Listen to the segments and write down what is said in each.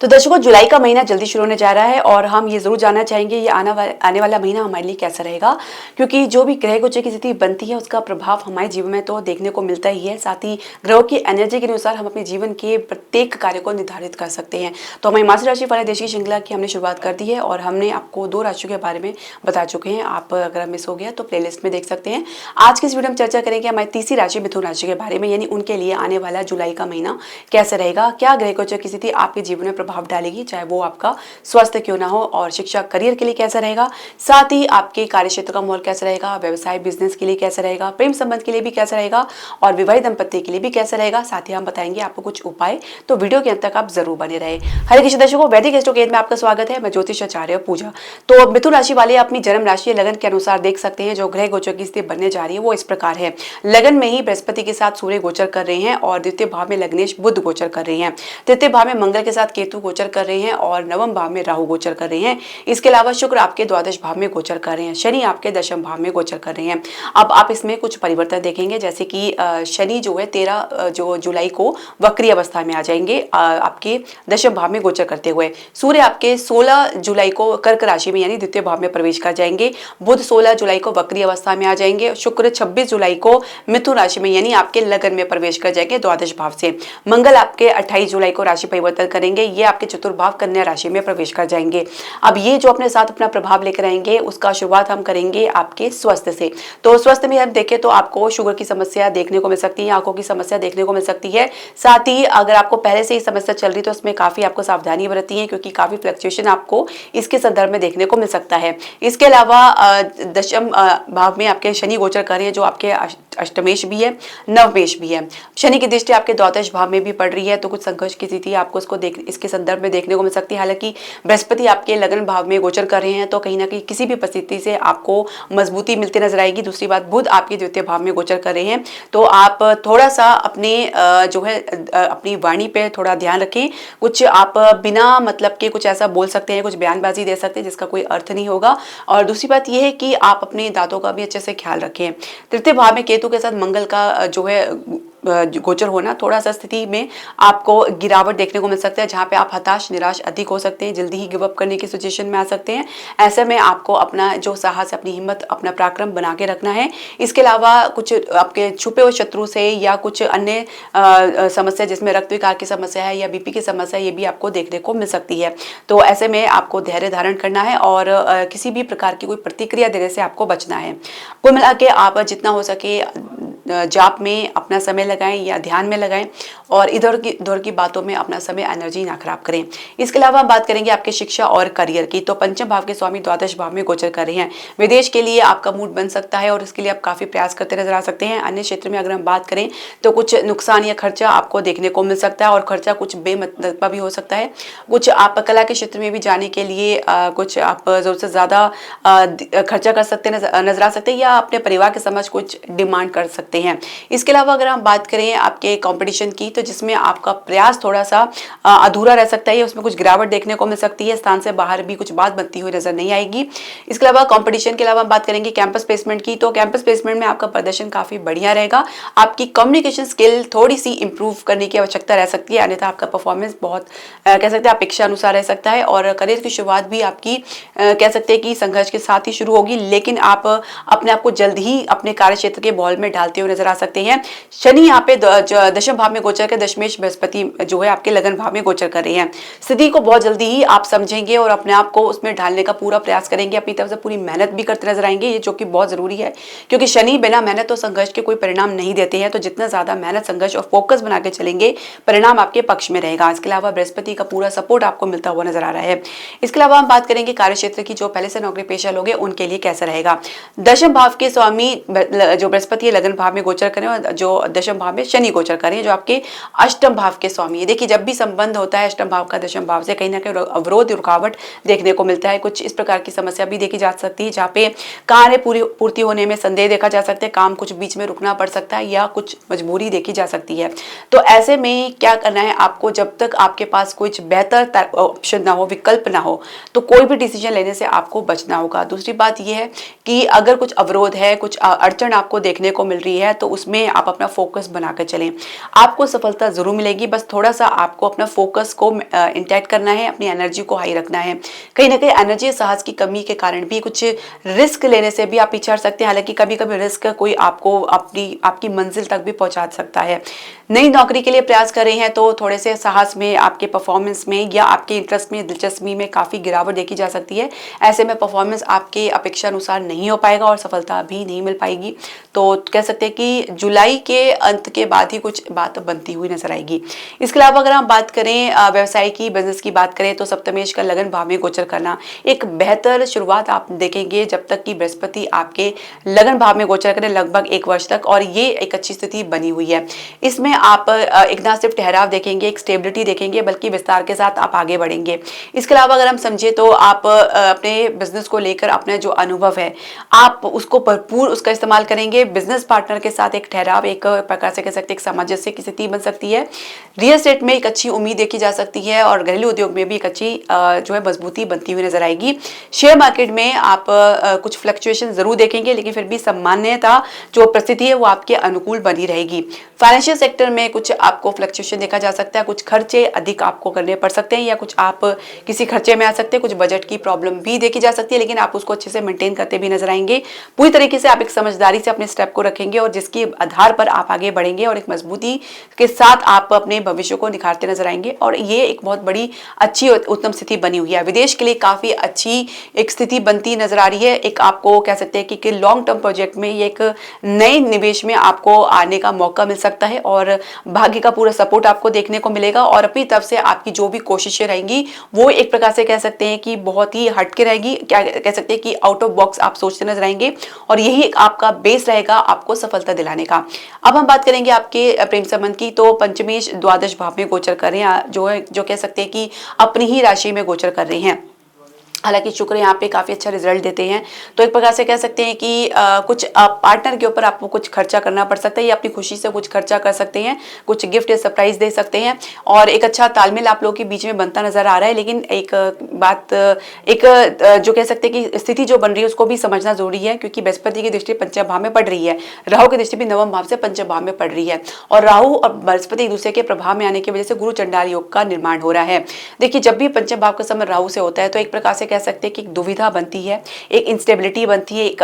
तो दर्शकों, जुलाई का महीना जल्दी शुरू होने जा रहा है और हम ये जरूर जानना चाहेंगे ये आने वाला महीना हमारे लिए कैसा रहेगा, क्योंकि जो भी ग्रह गोचर की स्थिति बनती है उसका प्रभाव हमारे जीवन में तो देखने को मिलता ही है। साथ ही ग्रहों की एनर्जी के अनुसार हम अपने जीवन के प्रत्येक कार्य को निर्धारित कर सकते हैं। तो हमारी मासिक राशि फल देश की श्रृंखला की हमने शुरुआत कर दी है और हमने आपको 2 राशियों के बारे में बता चुके हैं। आप अगर मिस हो गया तो प्लेलिस्ट में देख सकते हैं। आज की इस वीडियो में चर्चा करेंगे हमारी तीसरी राशि मिथुन राशि के बारे में, यानी उनके लिए आने वाला जुलाई का महीना कैसे रहेगा, क्या ग्रह गोचर की स्थिति आपके जीवन में प्रभाव डालेगी, चाहे वो आपका स्वास्थ्य क्यों ना हो, और शिक्षा करियर के लिए कैसा रहेगा, साथ ही आपके कार्य क्षेत्र का माहौल कैसा रहेगा, व्यवसाय बिजनेस के लिए कैसा रहेगा, प्रेम संबंध के लिए भी कैसा रहेगा और विवाहित दंपति के लिए भी कैसा रहेगा। साथ ही हम बताएंगे आपको कुछ उपाय, तो वीडियो के अंत तक आप जरूर बने रहे। हरे कृष्ण दर्शकों, वैदिक एस्ट्रोगेट में आपका स्वागत है। मैं ज्योतिष आचार्य पूजा। तो मिथुन राशि वाले अपनी जन्म राशि या लगन के अनुसार देख सकते हैं जो ग्रह गोचर की स्थिति बनने जा रही है वो इस प्रकार है। लगन में ही बृहस्पति के साथ सूर्य गोचर कर रहे हैं और द्वितीय भाव में लग्नेश बुध गोचर कर रहे हैं। तृतीय भाव में मंगल के साथ केतु गोचर कर रहे हैं और नवम भाव में राहु गोचर कर रहे हैं। इसके अलावा शुक्र आपके द्वादश भाव में गोचर कर रहे हैं, शनि आपके दशम भाव में गोचर कर रहे हैं। अब आप इसमें कुछ परिवर्तन देखेंगे, जैसे कि शनि जो है 13 जो जुलाई को वक्री अवस्था में आ जाएंगे आपके दशम भाव में गोचर करते हुए। सूर्य आपके 16 जुलाई को कर्क राशि में यानी द्वितीय भाव में प्रवेश कर जाएंगे। बुध 16 जुलाई को वक्री अवस्था में आ जाएंगे। शुक्र 26 जुलाई को मिथुन राशि में यानी आपके लगन में प्रवेश कर जाएंगे द्वादश भाव से। मंगल आपके 28 जुलाई को राशि परिवर्तन करेंगे, ये आपके चतुर्भाव कन्या राशि में प्रवेश कर जाएंगे। अब ये जो अपने साथ अपना प्रभाव लेकर आएंगे उसका शुरुआत हम करेंगे आपके स्वास्थ्य से। तो स्वास्थ्य में हम देखें तो आपको शुगर की समस्या देखने को मिल सकती है, आंखों की समस्या देखने को मिल सकती है। साथ ही अगर आपको पहले से ही समस्या चल रही तो उसमें काफी आपको सावधानी बरतनी है, क्योंकि काफी फ्लक्चुएशन आपको इसके संदर्भ में देखने को मिल सकता है। इसके अलावा दशम भाव में आपके शनि गोचर कर रहे हैं जो आपके अष्टमेश भी है, नवमेश भी है। शनि की दृष्टि आपके द्वादश भाव में भी पड़ रही है, तो कुछ संघर्ष की स्थिति आपको इसके संदर्भ में देखने को मिल सकती है। हालांकि बृहस्पति आपके लगन भाव में गोचर कर रहे हैं तो कहीं ना कहीं किसी भी परिस्थिति से आपको मजबूती मिलती नजर आएगी। दूसरी बात, बुध आपके द्वितीय भाव में गोचर कर रहे हैं, तो आप थोड़ा सा अपने जो है अपनी वाणी पे थोड़ा ध्यान रखें। कुछ आप बिना मतलब के कुछ ऐसा बोल सकते हैं, कुछ बयानबाजी दे सकते हैं जिसका कोई अर्थ नहीं होगा। और दूसरी बात यह है कि आप अपने दांतों का भी अच्छे से ख्याल रखें। तृतीय भाव में केतु के साथ मंगल का जो है गोचर होना थोड़ा सा स्थिति में आपको गिरावट देखने को मिल सकता है, जहां पे आप हताश निराश अधिक हो सकते हैं, जल्दी ही गिव अप करने की सिचुएशन में आ सकते हैं। ऐसे में आपको अपना जो साहस, अपनी हिम्मत, अपना पराक्रम बना के रखना है। इसके अलावा कुछ आपके छुपे हुए शत्रु से या कुछ अन्य समस्या जिसमें रक्त विकार की समस्या है या बीपी की समस्या, ये भी आपको देखने को मिल सकती है। तो ऐसे में आपको धैर्य धारण करना है और किसी भी प्रकार की कोई प्रतिक्रिया देने से आपको बचना है। कुल मिला के आप जितना हो सके जाप में अपना समय लगाएं या ध्यान में लगाएं और इधर की बातों में अपना समय एनर्जी ना खराब करें। इसके अलावा हम बात करेंगे आपके शिक्षा और करियर की। तो पंचम भाव के स्वामी द्वादश भाव में गोचर कर रहे हैं। विदेश के लिए आपका मूड बन सकता है और इसके लिए आप काफी प्रयास करते नजर आ सकते हैं। अन्य क्षेत्र में अगर हम बात करें तो कुछ नुकसान या खर्चा आपको देखने को मिल सकता है और खर्चा कुछ बेमतलब भी हो सकता है। कुछ आप कला के क्षेत्र में भी जाने के लिए कुछ आप जरूरत से ज्यादा खर्चा कर सकते नजर आ सकते हैं या अपने परिवार के समझ कुछ डिमांड कर सकते हैं। इसके अलावा अगर हम बात करें आपके कंपटीशन की, तो जिसमें आपका प्रयास थोड़ा सा अधूरा रह सकता है, उसमें कुछ गिरावट देखने को मिल सकती है। स्थान से बाहर भी कुछ बात बनती हुई नजर नहीं आएगी। इसके अलावा कंपटीशन के अलावा हम बात करेंगे कैंपस प्लेसमेंट की। तो कैंपस प्लेसमेंट में आपका प्रदर्शन काफी बढ़िया रहेगा। आपकी कम्युनिकेशन स्किल थोड़ी सी इंप्रूव करने की आवश्यकता रह सकती है, अन्यथा आपका परफॉर्मेंस बहुत कह सकते हैं अपेक्षा अनुसार रह सकता है। और करियर की शुरुआत भी आपकी कह सकते हैं कि संघर्ष के साथ ही शुरू होगी, लेकिन आप अपने आप को जल्द ही अपने कार्य क्षेत्र के बॉल में डालते हुए नजर आ सकते हैं। शनि यहाँ पे दशम भाव में गोचर कर दशमेश बृहस्पति जो है आपके लगन भाव में गोचर कर रहे हैं। स्थिति को बहुत जल्दी ही आप समझेंगे और अपने आप को उसमें ढालने का पूरा प्रयास करेंगे, अपनी तरफ से पूरी मेहनत भी करते नजर आएंगे, ये जो कि बहुत जरूरी है, क्योंकि शनि बिना मेहनत और संघर्ष के कोई परिणाम नहीं देते हैं। तो जितना ज्यादा मेहनत, संघर्ष और फोकस बना के चलेंगे, परिणाम आपके पक्ष में रहेगा। इसके अलावा बृहस्पति का पूरा सपोर्ट आपको मिलता हुआ नजर आ रहा है। इसके अलावा हम बात करेंगे कार्य क्षेत्र की। जो पहले से नौकरी पेशा लोग हैं उनके लिए कैसा रहेगा। दशम भाव के स्वामी जो बृहस्पति लगन भाव में गोचर करें और जो दशम भाव में शनि गोचर करें जो आपके अष्टम भाव के स्वामी है। देखिए, जब भी संबंध होता है अष्टम भाव का दशम भाव से, कहीं ना कहीं अवरोध, रुकावट देखने को मिलता है। कुछ इस प्रकार की समस्या भी देखी जा सकती है, जहाँ पे कार्य पूर्ति होने में संदेह देखा जा सकता है, काम कुछ बीच में रुकना पड़ सकता है या कुछ मजबूरी देखी जा सकती है। तो ऐसे में क्या करना है आपको, जब तक आपके पास कुछ बेहतर ऑप्शन ना हो, विकल्प ना हो, तो कोई भी डिसीजन लेने से आपको बचना होगा। दूसरी बात यह है कि अगर कुछ अवरोध है, कुछ अड़चन आपको देखने को मिल रही है, तो उसमें आप अपना फोकस फोकस बनाकर चलें। आपको सफलता जरूर मिलेगी, बस थोड़ा सा आपको अपना फोकस को इंटैक्ट करना है, अपनी एनर्जी को हाई रखना है। कहीं ना कहीं एनर्जी साहस की कमी के कारण भी कुछ रिस्क लेने से भी आप पीछे हट सकते हैं। हालांकि कभी कभी रिस्क कोई आपको आपकी मंजिल तक भी पहुंचा सकता है। नई नौकरी के लिए प्रयास कर रहे हैं तो थोड़े से साहस में, आपके परफॉर्मेंस में या आपके इंटरेस्ट में, दिलचस्पी में काफ़ी गिरावट देखी जा सकती है। ऐसे में परफॉर्मेंस आपके अपेक्षा अनुसार नहीं हो पाएगा और सफलता भी नहीं मिल पाएगी। तो कह सकते हैं कि जुलाई के अंत के बाद ही कुछ बात बनती हुई नजर आएगी। इसके अलावा अगर हम बात करें व्यवसाय की, बिजनेस की बात करें तो सप्तमेश का लगन भाव में गोचर करना एक बेहतर शुरुआत आप देखेंगे जब तक कि बृहस्पति आपके लगन भाव में गोचर करें लगभग 1 वर्ष तक, और ये एक अच्छी स्थिति बनी हुई है। इसमें आप एक ना सिर्फ ठहराव देखेंगे, एक स्टेबिलिटी देखेंगे, बल्कि विस्तार के साथ आप आगे बढ़ेंगे। इसके अलावा अगर हम समझे तो आप अपने बिजनेस को लेकर अपना जो अनुभव है आप उसको भरपूर उसका इस्तेमाल करेंगे। बिजनेस पार्टनर के साथ एक ठहराव, एक प्रकार से कह सकते हैं एक सामंजस्य की स्थिति बन सकती है। रियल एस्टेट में एक अच्छी उम्मीद देखी जा सकती है और घरेलू उद्योग में भी एक अच्छी जो है मजबूती बनती हुई नजर आएगी। शेयर मार्केट में आप कुछ फ्लक्चुएशन जरूर देखेंगे, लेकिन फिर भी सामान्यता जो परिस्थिति है वो आपके अनुकूल बनी रहेगी। फाइनेंशियल सेक्टर में कुछ आपको फ्लक्चुएशन देखा जा सकता है, कुछ खर्चे अधिक आपको करने पड़ सकते हैं या कुछ आप किसी खर्चे में आ सकते हैं, कुछ बजट की प्रॉब्लम भी देखी जा सकती है, लेकिन आप उसको अच्छे से मेंटेन करते भी नजर आएंगे। पूरी तरीके से आप एक समझदारी से अपने स्टेप को रखेंगे और जिसके आधार पर आप आगे बढ़ेंगे और एक मजबूती के साथ आप अपने भविष्य को निखारते नजर आएंगे। और ये एक बहुत बड़ी अच्छी उत्तम स्थिति बनी हुई है। विदेश के लिए काफी अच्छी एक स्थिति बनती नजर आ रही है। एक आपको कह सकते हैं कि लॉन्ग टर्म प्रोजेक्ट में एक नए निवेश में आपको आने का मौका मिल सकता है और भाग्य का पूरा सपोर्ट आपको देखने को मिलेगा। और अपनी तरफ से आपकी जो भी कोशिशें रहेंगी वो एक प्रकार से कह सकते हैं कि बहुत ही हटके रहेगी, क्या कह सकते हैं कि आउट ऑफ बॉक्स आप सोचते नजर आएंगे और यही एक आपका बेस रहेगा आपको सफलता दिलाने का। अब हम बात करेंगे आपके प्रेम संबंध की, तो पंचमेश द्वादश भाव में गोचर कर रहे हैं, जो कह सकते हैं कि अपनी ही राशि में गोचर कर रहे हैं। हालांकि शुक्र यहाँ पे काफ़ी अच्छा रिजल्ट देते हैं, तो एक प्रकार से कह सकते हैं कि कुछ पार्टनर के ऊपर आपको कुछ खर्चा करना पड़ सकता है या अपनी खुशी से कुछ खर्चा कर सकते हैं, कुछ गिफ्ट या सरप्राइज दे सकते हैं और एक अच्छा तालमेल आप लोगों के बीच में बनता नजर आ रहा है। लेकिन एक बात, एक जो कह सकते हैं कि स्थिति जो बन रही है उसको भी समझना जरूरी है, क्योंकि बृहस्पति की दृष्टि पंचम भाव में पड़ रही है, राहु की दृष्टि भी नवम भाव से पंचम भाव में पड़ रही है और राहु और बृहस्पति एक दूसरे के प्रभाव में आने की वजह से गुरु चंडाल योग का निर्माण हो रहा है। देखिए, जब भी पंचम भाव का समय राहु से होता है तो एक प्रकार से कह सकते हैं कि दुविधा बनती है, एक इंस्टेबिलिटी बनती है, एक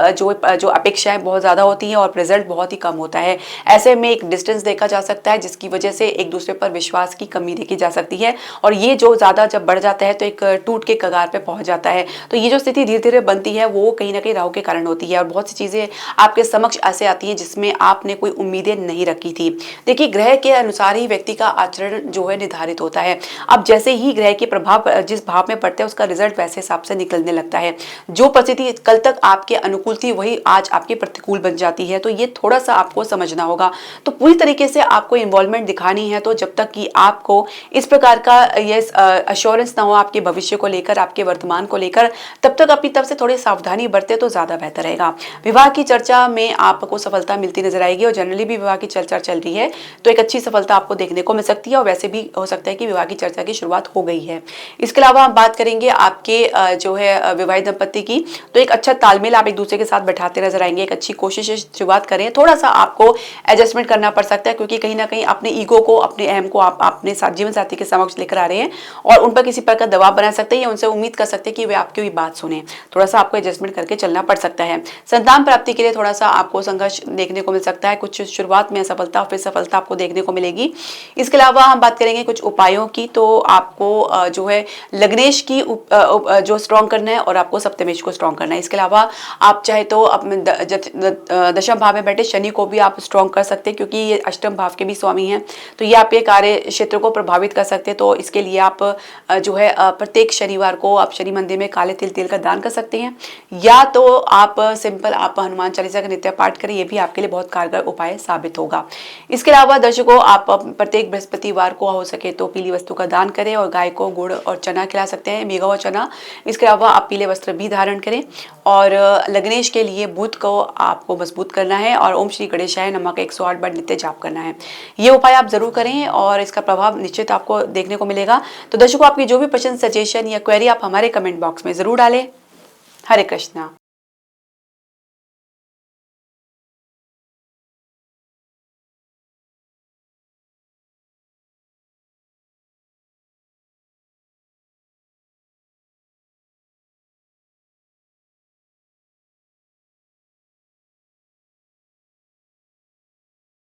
जो अपेक्षाएं बहुत ज्यादा होती हैं और रिजल्ट बहुत ही कम होता है। ऐसे में एक डिस्टेंस देखा जा सकता है जिसकी वजह से एक दूसरे पर विश्वास की कमी देखी जा सकती है और ये जो ज्यादा जब बढ़ जाता है तो एक टूट के कगार पे पहुंच जाता है। तो ये जो स्थिति धीरे धीरे बनती है वो कहीं ना कहीं राहु के कारण होती है और बहुत सी चीजें आपके समक्ष ऐसे आती हैं जिसमें आपने कोई उम्मीदें नहीं रखी थी। देखिए, ग्रह के अनुसार ही व्यक्ति का आचरण जो है निर्धारित होता है। अब जैसे ही ग्रह के प्रभाव जिस भाव में पड़ते हैं उसका रिजल्ट वैसे हिसाब से निकलने लगता है। जो परिस्थिति कल तक आपके अनुकूल थी वही आज आपके प्रतिकूल बन जाती है, तो ये थोड़ा सा आपको समझना होगा। तो पूरी तरीके से आपको इन्वॉल्वमेंट दिखानी है, तो जब तक कि आपको इस प्रकार का ये अश्योरेंस ना हो आपके भविष्य को लेकर, आपके वर्तमान को लेकर, तब तक अपनी तरफ से थोड़ी सावधानी बरते तो ज्यादा बेहतर रहेगा। विवाह की चर्चा में आपको सफलता मिलती नजर आएगी और जनरली भी विवाह की चर्चा चल रही है तो एक अच्छी सफलता आपको देखने को मिल सकती है और वैसे भी हो सकता है कि विवाह की चर्चा की शुरुआत हो गई है। इसके अलावा हम बात करेंगे आपके जो है विवाहित दंपति की, तो एक अच्छा तालमेल आप एक दूसरे के साथ बैठाते नजर आएंगे। एक अच्छी कोशिश शुरुआत करें, थोड़ा सा आपको एडजस्टमेंट करना पड़ सकता है क्योंकि कहीं ना कहीं अपने ईगो को, अपने अहम को आप अपने जीवन साथी के समक्ष लेकर आ रहे हैं और उन पर किसी प्रकार का दबाव बना सकते हैं या उनसे उम्मीद कर सकते हैं कि वे आपकी भी बात सुने। थोड़ा सा आपको एडजस्टमेंट करके चलना पड़ सकता है। संतान प्राप्ति के लिए थोड़ा सा आपको संघर्ष देखने को मिल सकता है, कुछ शुरुआत में असफलता फिर सफलता आपको देखने को मिलेगी। इसके अलावा हम बात करेंगे कुछ उपायों की, तो आपको जो है लग्नेश की जो स्ट्रॉन्ग करना है और आपको सप्तमेश को स्ट्रॉन्ग करना है। इसके अलावा आप चाहे तो अपने दशम भाव में बैठे शनि को भी आप स्ट्रॉन्ग कर सकते हैं क्योंकि ये अष्टम भाव के भी स्वामी हैं, तो ये आपके कार्य क्षेत्र को प्रभावित कर सकते हैं। तो इसके लिए आप जो है प्रत्येक शनिवार को आप शनि मंदिर में काले तिल का दान कर सकते हैं या तो आप सिंपल आप हनुमान चालीसा का नित्य पाठ करें, ये भी आपके लिए बहुत कारगर उपाय साबित होगा। इसके अलावा दर्शकों, आप प्रत्येक बृहस्पतिवार को हो सके तो पीली वस्तु का दान करें और गाय को गुड़ और चना खिला सकते हैं, मेघा हुआ चना। इसके अलावा आप पीले वस्त्र भी धारण करें और लग्नेश के लिए बुध को आपको मजबूत करना है और ओम श्री गणेशाय नमः का 108 बार नित्य जाप करना है। ये उपाय आप जरूर करें और इसका प्रभाव निश्चित आपको देखने को मिलेगा। तो दर्शकों, आपकी जो भी पसंद, सजेशन या क्वेरी आप हमारे कमेंट बॉक्स में जरूर डालें। हरे कृष्णा।